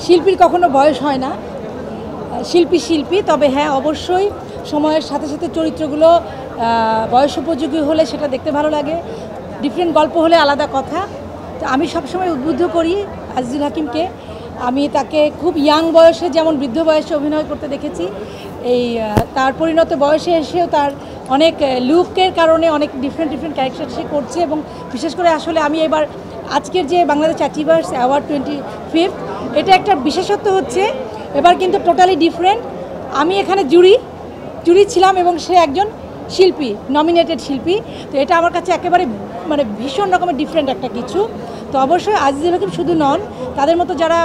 শিল্পীর কখনো বয়স হয় না, শিল্পী শিল্পী। তবে হ্যাঁ, অবশ্যই সময়ের সাথে সাথে চরিত্রগুলো বয়স উপযোগী হলে সেটা দেখতে ভালো লাগে, ডিফারেন্ট গল্প হলে আলাদা কথা। তো আমি সবসময় উদ্বুদ্ধ করি আজিজুল হাকিমকে। আমি তাকে খুব ইয়াং বয়সে যেমন বৃদ্ধ বয়সে অভিনয় করতে দেখেছি, এই তার পরিণত বয়সে এসেও তার অনেক লুকের কারণে অনেক ডিফারেন্ট ক্যারেক্টার সে করছে। এবং বিশেষ করে আসলে আমি এবার আজকের যে বাংলাদেশ অ্যাচিভার্স অ্যাওয়ার্ড 25th, এটা একটা বিশেষত্ব হচ্ছে এবার কিন্তু টোটালি ডিফারেন্ট। আমি এখানে জুরি ছিলাম এবং সে একজন শিল্পী, নমিনেটেড শিল্পী। তো এটা আমার কাছে একেবারে মানে ভীষণ রকমের ডিফারেন্ট একটা কিছু। তো অবশ্যই আজিজুল হাকিম শুধু নন, তাদের মতো যারা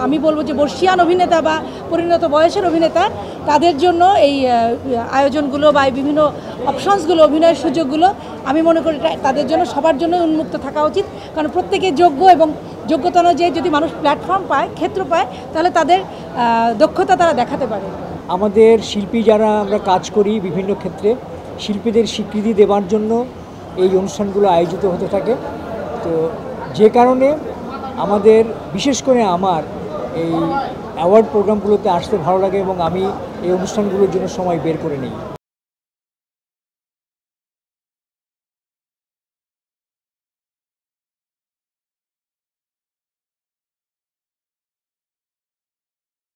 আমি বলবো যে বর্ষিয়ান অভিনেতা বা পরিণত বয়সের অভিনেতা, তাদের জন্য এই আয়োজনগুলো বা এই বিভিন্ন অপশনসগুলো, অভিনয়ের সুযোগগুলো আমি মনে করি তাদের জন্য সবার জন্য উন্মুক্ত থাকা উচিত। কারণ প্রত্যেকে যোগ্য, এবং যোগ্যতা অনুযায়ী যদি মানুষ প্ল্যাটফর্ম পায়, ক্ষেত্র পায়, তাহলে তাদের দক্ষতা তারা দেখাতে পারে। আমাদের শিল্পী যারা আমরা কাজ করি বিভিন্ন ক্ষেত্রে, শিল্পীদের স্বীকৃতি দেওয়ার জন্য এই অনুষ্ঠানগুলো আয়োজিত হতে থাকে। তো যে কারণে আমাদের বিশেষ করে আমার এই অ্যাওয়ার্ড প্রোগ্রামগুলোতে আসতে ভালো লাগে এবং আমি এই অনুষ্ঠানগুলোর জন্য সময় বের করে নিই।